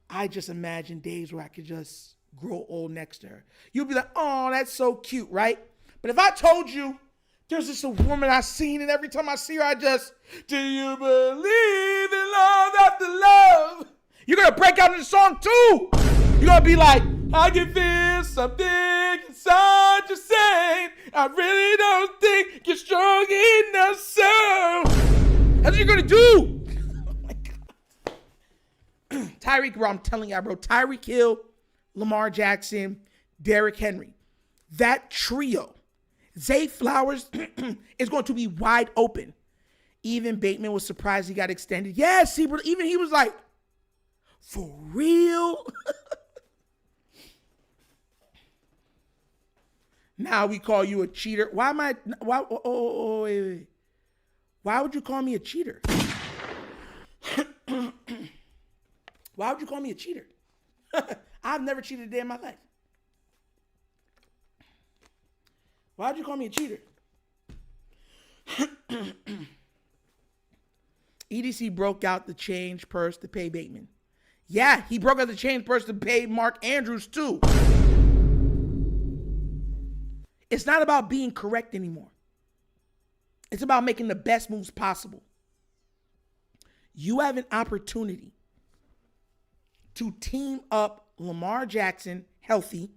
I just imagine days where I could just grow old next to her. You'll be like, oh, that's so cute, right? But if I told you there's just a woman I've seen, and every time I see her, I just, do you believe in love after love? You're going to break out in the song too. You're going to be like, I can feel something inside you saying, I really don't think you're strong enough, so. That's what you're going to do. Oh my God. Tyreek, bro, I'm telling y'all, bro. Tyreek Hill, Lamar Jackson, Derrick Henry. That trio, Zay Flowers, is going to be wide open. Even Bateman was surprised he got extended. Yes, see, bro, even he was like, for real? Now we call you a cheater. Why would you call me a cheater? Why would you call me a cheater? I've never cheated a day in my life. Why would you call me a cheater? EDC broke out the change purse to pay Bateman. Yeah, he broke out the change purse to pay Mark Andrews too. It's not about being correct anymore. It's about making the best moves possible. You have an opportunity to team up Lamar Jackson, healthy,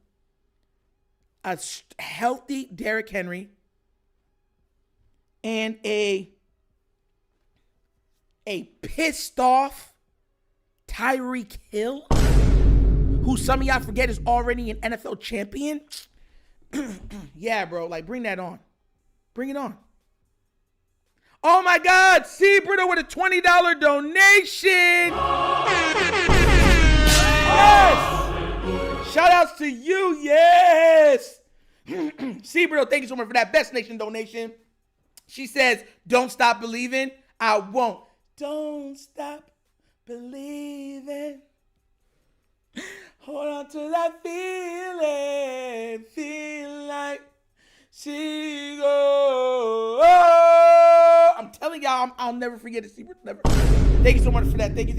a healthy Derrick Henry, and a pissed off Tyreek Hill, who some of y'all forget is already an NFL champion. Yeah, bro, like bring that on. Bring it on. Oh my God, Seabritta with a $20 donation. Yes. Shout outs to you, yes. Seabritta, thank you so much for that Best Nation donation. She says, don't stop believing. I won't. Don't stop believing. Hold on to that feeling. Feel like she go. Oh, I'm telling y'all, I'll never forget it. Never. Thank you so much for that. Thank you.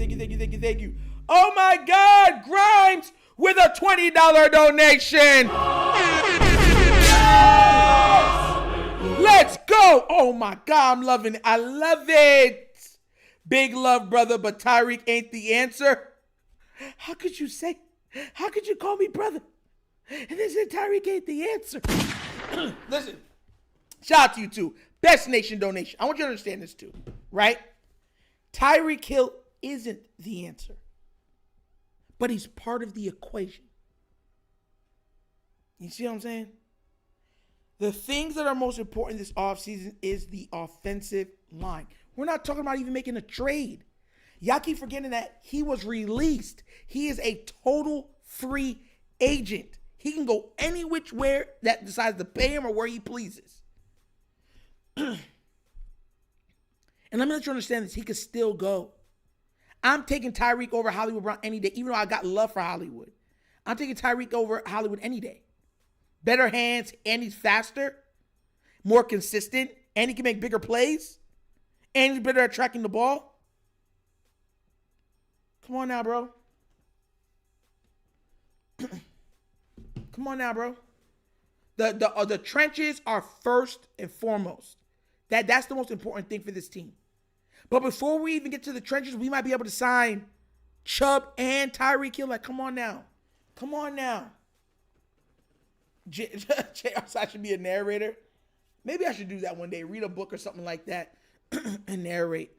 Oh my God, Grimes with a $20 donation. Yes! Let's go. Oh my God, I'm loving it. I love it. Big love, brother, but Tyreek ain't the answer. How could you call me brother? And then say Tyreek ain't the answer. Listen, shout out to you too. Best Nation donation. I want you to understand this too, right? Tyreek Hill isn't the answer, but he's part of the equation. You see what I'm saying? The things that are most important this offseason is the offensive line. We're not talking about even making a trade. Y'all keep forgetting that he was released. He is a total free agent. He can go any which where that decides to pay him or where he pleases. And let me let you understand this. He could still go. I'm taking Tyreek over Hollywood Brown any day, even though I got love for Hollywood. I'm taking Tyreek over Hollywood any day. Better hands, and he's faster, more consistent, and he can make bigger plays, and he's better at tracking the ball. Come on now, bro. Come on now, bro. The trenches are first and foremost. That's the most important thing for this team. But before we even get to the trenches, we might be able to sign Chubb and Tyreek Hill. Like, come on now. Come on now. I should be a narrator. Maybe I should do that one day. Read a book or something like that and narrate.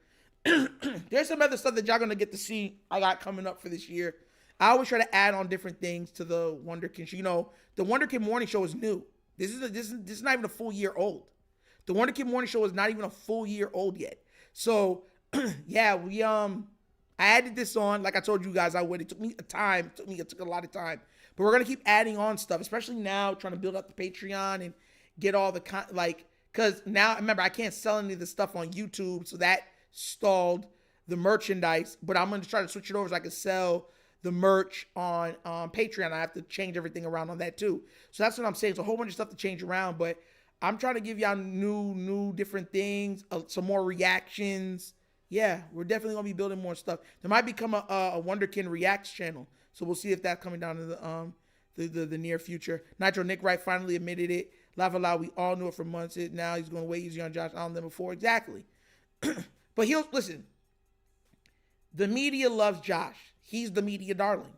There's some other stuff that y'all gonna get to see I got coming up for this year. I always try to add on different things to the Wunderkind Show. You know, the Wunderkind Morning Show is new. This is not even a full year old. The Wunderkind Morning Show is not even a full year old yet. So yeah, I added this on. Like I told you guys I would. It took me time. It took a lot of time. But we're gonna keep adding on stuff, especially now trying to build up the Patreon and get all the because now remember I can't sell any of the stuff on YouTube, so that stalled the merchandise. But I'm gonna try to switch it over so I can sell the merch on Patreon. I have to change everything around on that too. So that's what I'm saying. It's a whole bunch of stuff to change around, but I'm trying to give y'all new different things, some more reactions. Yeah, we're definitely gonna be building more stuff. There might become a Wunderkind Reacts channel, so we'll see if that's coming down to the near future. Nitro Nick Wright finally admitted it. Laugh Aloud, we all knew it for months. Now he's going way easier on Josh Allen than before. Exactly. But listen. The media loves Josh. He's the media darling.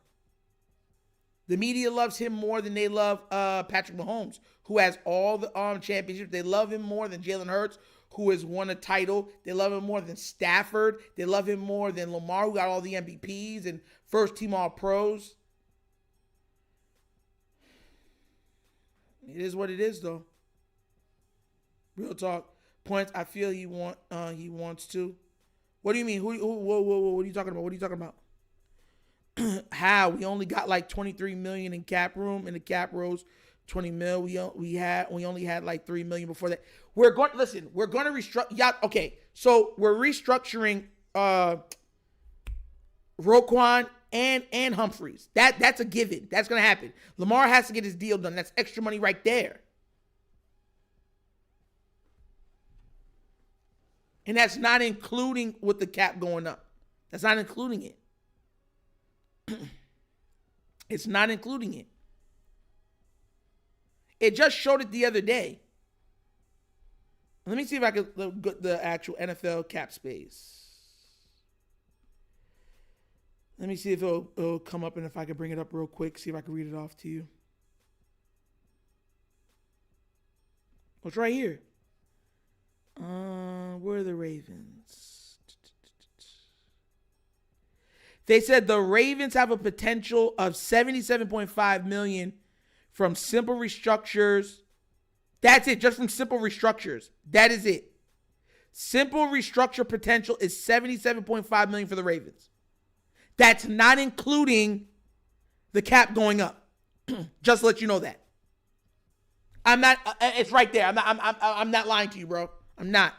The media loves him more than they love Patrick Mahomes, who has all the championships. They love him more than Jalen Hurts, who has won a title. They love him more than Stafford. They love him more than Lamar, who got all the MVPs and first team All-Pros. It is what it is, though. Real talk. Points. I feel he wants to. What do you mean? Whoa, what are you talking about? What are you talking about? How? We only got like $23 million in cap room, and the cap rose 20 mil. We only had like 3 million before that. We're going to restructure. Yeah, okay. So we're restructuring Roquan and Humphreys. That's a given. That's gonna happen. Lamar has to get his deal done. That's extra money right there. And that's not including with the cap going up. That's not including it. It's not including it. It just showed it the other day. Let me see if I can get the actual NFL cap space. Let me see if it'll come up and if I can bring it up real quick, see if I can read it off to you. It's right here. Where are the Ravens? They said the Ravens have a potential of $77.5 million from simple restructures. That's it, just from simple restructures. That is it. Simple restructure potential is $77.5 million for the Ravens. That's not including the cap going up. Just to let you know that. I'm not. It's right there. I'm not lying to you, bro. I'm not.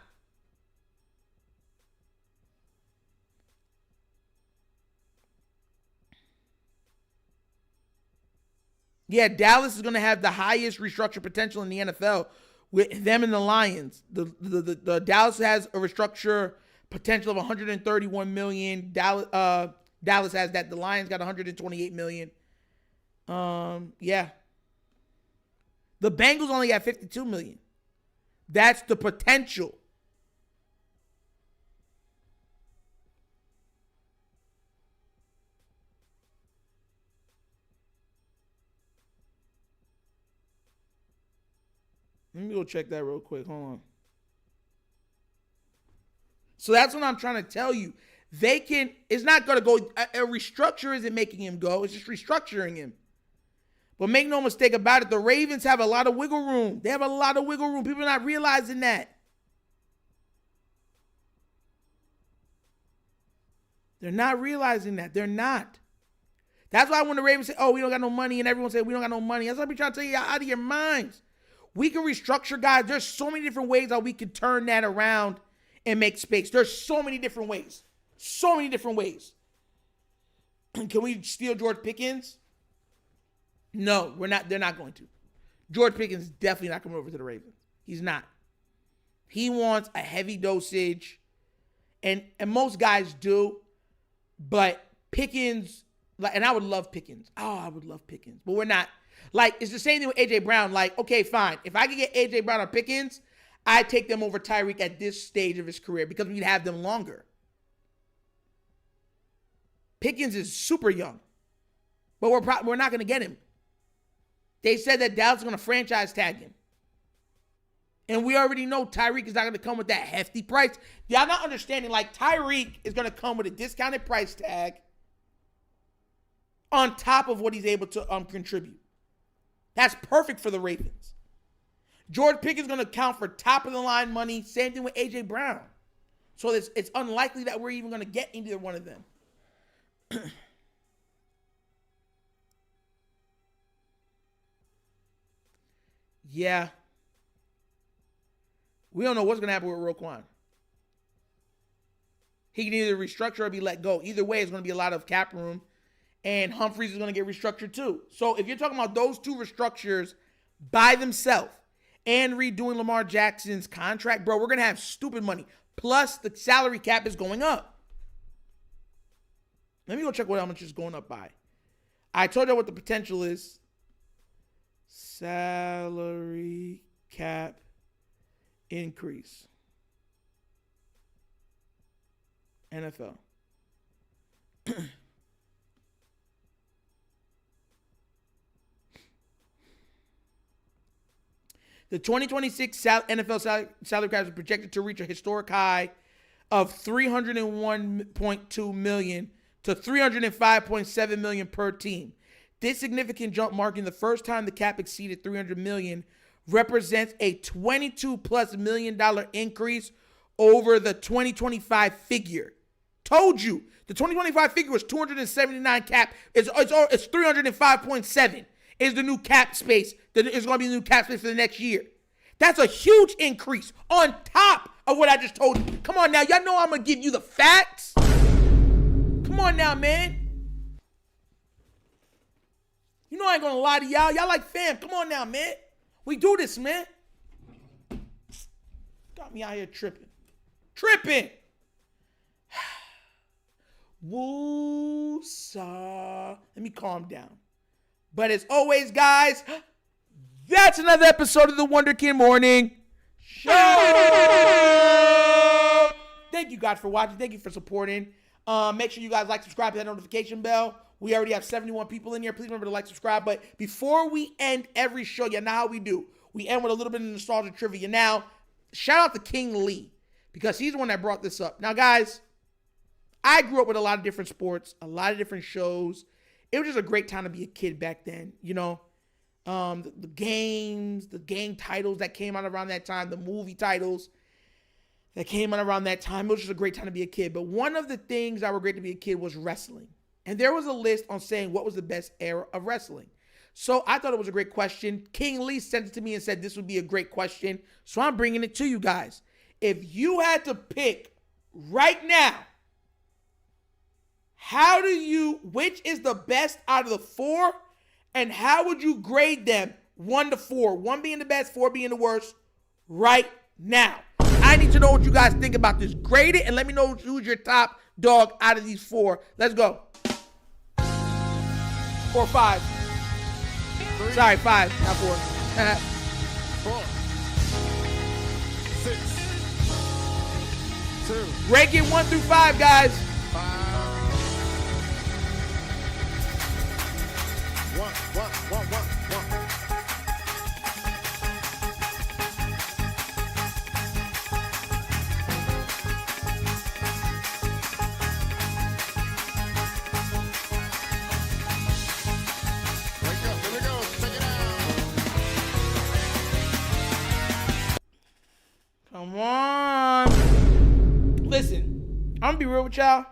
Yeah, Dallas is going to have the highest restructure potential in the NFL with them and the Lions. The Dallas has a restructure potential of $131 million. Dallas has that. The Lions got $128 million. Yeah. The Bengals only got $52 million. That's the potential. Let me go check that real quick. Hold on. So that's what I'm trying to tell you. It's not going to go, a restructure isn't making him go. It's just restructuring him. But make no mistake about it, the Ravens have a lot of wiggle room. They have a lot of wiggle room. People are not realizing that. They're not realizing that. They're not. That's why when the Ravens say, oh, we don't got no money, and everyone say we don't got no money, that's what I'm trying to tell you, y'all out of your minds. We can restructure, guys. There's so many different ways that we can turn that around and make space. There's so many different ways. So many different ways. Can we steal George Pickens? No, we're not. They're not going to. George Pickens is definitely not coming over to the Ravens. He's not. He wants a heavy dosage, and most guys do, but Pickens, and I would love Pickens. Oh, I would love Pickens, but we're not. Like, it's the same thing with A.J. Brown. Like, okay, fine. If I could get A.J. Brown or Pickens, I'd take them over Tyreek at this stage of his career because we'd have them longer. Pickens is super young, but we're not going to get him. They said that Dallas is going to franchise tag him. And we already know Tyreek is not going to come with that hefty price. Y'all not understanding, like, Tyreek is going to come with a discounted price tag on top of what he's able to contribute. That's perfect for the Ravens. George Pickens is going to count for top-of-the-line money. Same thing with A.J. Brown. So it's unlikely that we're even going to get either one of them. Yeah. We don't know what's going to happen with Roquan. He can either restructure or be let go. Either way, it's going to be a lot of cap room. And Humphreys is going to get restructured too. So if you're talking about those two restructures by themselves and redoing Lamar Jackson's contract, bro, we're going to have stupid money. Plus, the salary cap is going up. Let me go check what how much it's going up by. I told you what the potential is. Salary cap increase. NFL. The 2026 NFL salary cap is projected to reach a historic high of $301.2 million to $305.7 million per team. This significant jump, marking the first time the cap exceeded $300 million, represents a $22+ million increase over the 2025 figure. Told you, the 2025 figure was 279 cap. It's 305.7 is the new cap space. It's going to be the new cap space for the next year. That's a huge increase on top of what I just told you. Come on now, y'all know I'm going to give you the facts. Come on now, man. You know I ain't going to lie to y'all. Y'all like fam. Come on now, man. We do this, man. Got me out here tripping. Tripping. Woo-saw. Let me calm down. But as always, guys, that's another episode of the Wunderkind Morning Show. Thank you guys for watching. Thank you for supporting. Make sure you guys like, subscribe, hit that notification bell. We already have 71 people in here. Please remember to like, subscribe. But before we end every show, you know how we do. We end with a little bit of nostalgia trivia. Now, shout out to King Lee because he's the one that brought this up. Now, guys, I grew up with a lot of different sports, a lot of different shows. It was just a great time to be a kid back then, you know. The games, the game titles that came out around that time, the movie titles that came out around that time. It was just a great time to be a kid. But one of the things that were great to be a kid was wrestling. And there was a list on saying what was the best era of wrestling. So I thought it was a great question. King Lee sent it to me and said this would be a great question. So I'm bringing it to you guys. If you had to pick right now, which is the best out of the four, and how would you grade them 1 to 4? 1 being the best, 4 being the worst, right now. I need to know what you guys think about this. Grade it and let me know who's your top dog out of these 4. Let's go. 4 or 5.
3,
Sorry, 5, not 4.
4, 6, 2,
Rank it 1 through 5, guys.
5. 1.
Come on. Listen, I'm going to be real with y'all.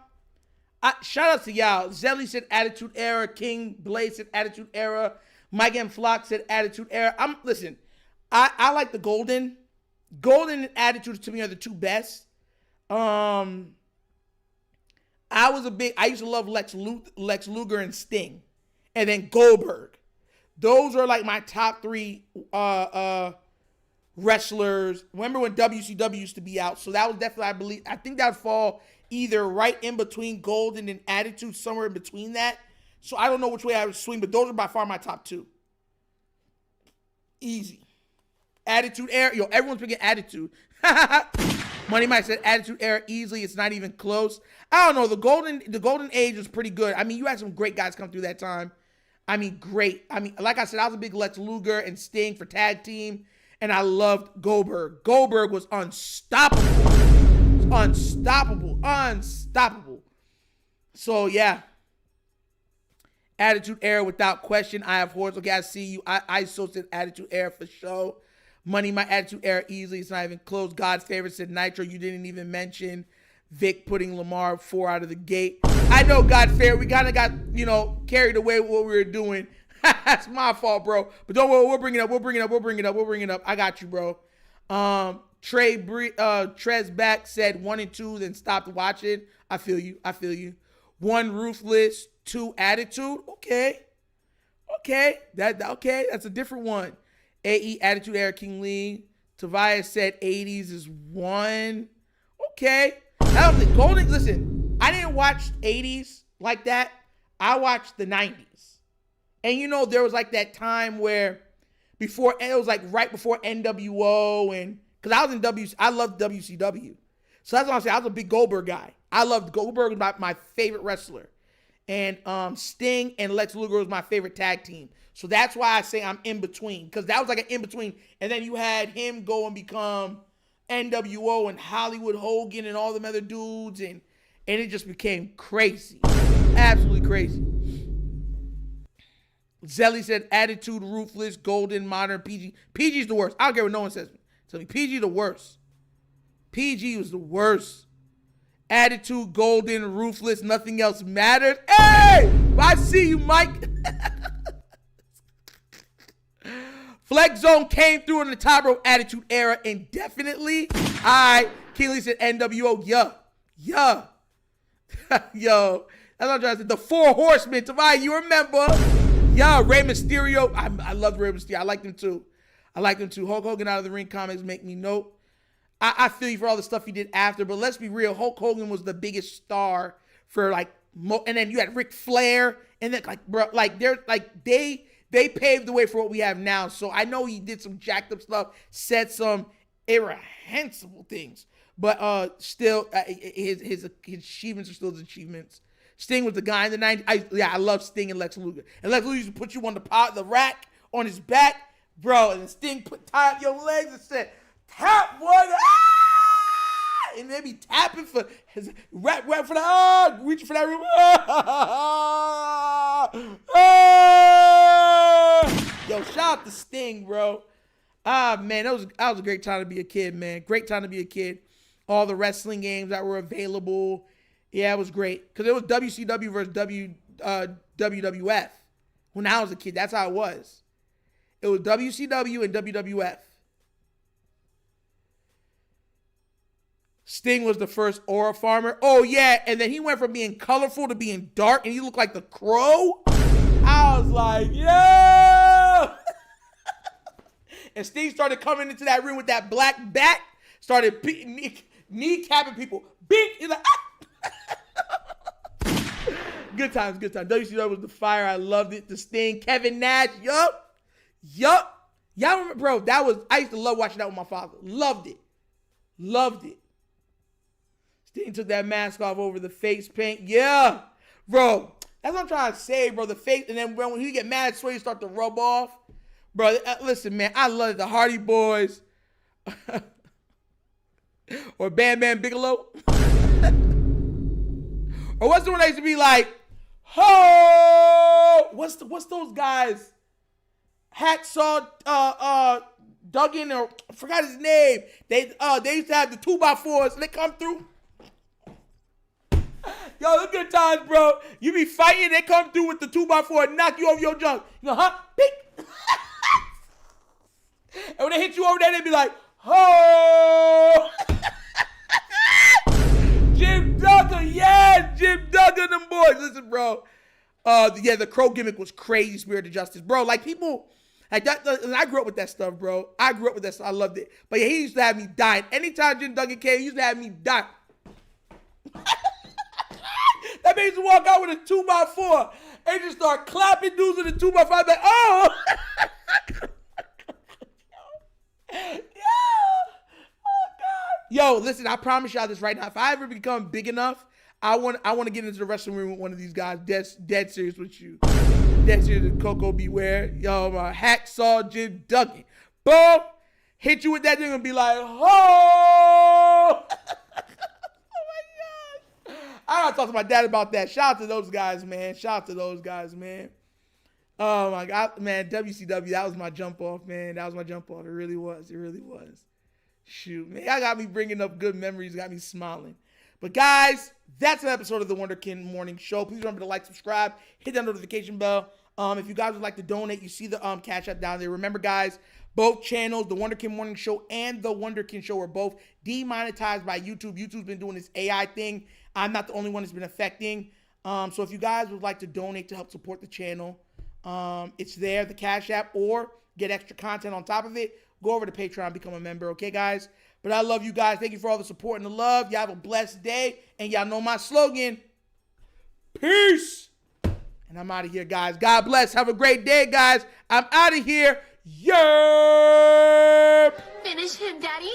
Shout out to y'all. Zelly said Attitude Era. King Blaze said Attitude Era. Mike M. Flock said Attitude Era. Listen, I like the Golden. Golden and Attitude to me are the two best. I used to love Lex Luger and Sting. And then Goldberg. Those are like my top three wrestlers. Remember when WCW used to be out? So that was definitely, I think that would fall either right in between Golden and Attitude, somewhere in between that. So I don't know which way I would swing, but those are by far my top two. Easy. Attitude Era. Yo, everyone's picking Attitude. Money Mike said Attitude Era easily. It's not even close. I don't know. The golden age was pretty good. I mean, you had some great guys come through that time. I mean, great. I mean, like I said, I was a big Lex Luger and Sting for tag team, and I loved Goldberg. Goldberg was unstoppable. Unstoppable. So, yeah. Attitude Era without question. I have horse. Okay, I see you. I so said Attitude Era for sure. Money, my Attitude Era easily. It's not even close. God's favorite said Nitro. You didn't even mention Vic putting Lamar 4 out of the gate. I know God fair. We kind of got, carried away with what we were doing. That's my fault, bro. But don't worry, we'll bring it up. I got you, bro. Trez back said 1 and 2, then stopped watching. I feel you. 1 Ruthless, 2 Attitude. Okay. That's a different one. AE Attitude Era King Lee. Tobias said 80s is 1. Okay. I don't think Golden. Listen, I didn't watch 80s like that. I watched the 90s. And there was like that time where it was like right before NWO, and because I loved WCW. So that's what I'm saying. I was a big Goldberg guy. I loved Goldberg, was my favorite wrestler. And Sting and Lex Luger was my favorite tag team. So that's why I say I'm in between, because that was like an in between. And then you had him go and become NWO and Hollywood Hogan and all them other dudes, and it just became crazy. Absolutely crazy. Zelly said Attitude, Ruthless, Golden, Modern, PG. PG's the worst. I don't care what no one says. Tell me, PG the worst. PG was the worst. Attitude, Golden, Ruthless, nothing else matters. Hey! I see you, Mike. Flex Zone came through in the top row Attitude Era indefinitely. All right. King Lee said NWO. Yeah. Yo. That's what I'm trying to say. The 4 Horsemen. Tavai, you remember? Yeah. Rey Mysterio. I love Rey Mysterio. I like them too. Hulk Hogan out of the ring comics make me note. I feel you for all the stuff he did after, but let's be real. Hulk Hogan was the biggest star for and then you had Ric Flair, and then they paved the way for what we have now. So I know he did some jacked up stuff, said some irreprehensible things, but still, his achievements are still his achievements. Sting was the guy in the 90s. I love Sting and Lex Luger. And Lex Luger used to put you on the rack on his back, bro, and then Sting tied up your legs and said, tap one, and they be tapping for his rap for the reaching for that room. Yo, shout out to Sting, bro. Man, that was a great time to be a kid, man. Great time to be a kid. All the wrestling games that were available. Yeah, it was great. Because it was WCW versus WWF. When I was a kid, that's how it was. It was WCW and WWF. Sting was the first aura farmer. Oh, yeah. And then he went from being colorful to being dark, and he looked like the Crow. I was like, yeah. And Sting started coming into that room with that black bat, started kneecapping people. Beat. He's like, Good times. WCW was the fire. I loved it. The Sting. Kevin Nash. Yup. Y'all remember, bro, I used to love watching that with my father. Loved it. Sting took that mask off over the face paint. Yeah. Bro, that's what I'm trying to say, bro. The face, and then when you get mad, sweat, you start to rub off. Bro, listen, man, I love the Hardy Boys. Or Bam Bam Bigelow. Or what's the one that used to be like, ho! What's those guys? Hacksaw, Duggan, or I forgot his name. They used to have the 2x4s, and they come through. Yo, the good times, bro. You be fighting, they come through with the 2x4 and knock you off your junk. You know, huh? Beep. And when they hit you over there, they be like, oh. Jim Duggan, yes, Jim Duggan, them boys. Listen, bro. Yeah, the crow gimmick was crazy, Spirit of Justice. Bro, like people, like that, I grew up with that stuff, bro. I grew up with that stuff. I loved it. But yeah, he used to have me dying. Anytime Jim Duggan came, he used to have me die. That man used to walk out with a 2x4 and just start clapping dudes with a 2x4. I'm like, oh. Yo, listen, I promise y'all this right now. If I ever become big enough, I want to get into the wrestling room with one of these guys. Dead serious with you. Dead serious with Coco Beware. Yo, my Hacksaw Jim Duggan. Boom. Hit you with that thing and be like, oh. I gotta talk to my dad about that. Shout out to those guys, man. Oh my God, man. WCW, that was my jump off, man. That was my jump off. It really was. Shoot, man. Y'all got me bringing up good memories. Got me smiling. But guys, that's an episode of the Wunderkind Morning Show. Please remember to like, subscribe, hit that notification bell. If you guys would like to donate, you see the Cash App down there. Remember, guys, both channels, the Wunderkind Morning Show and the Wunderkind Show, are both demonetized by YouTube. YouTube's been doing this AI thing. I'm not the only one that's been affecting. So if you guys would like to donate to help support the channel, it's there, the Cash App, or get extra content on top of it, go over to Patreon, become a member, okay, guys? But I love you guys. Thank you for all the support and the love. Y'all have a blessed day. And y'all know my slogan. Peace. And I'm out of here, guys. God bless. Have a great day, guys. I'm out of here. Yerp.
Finish him, Daddy.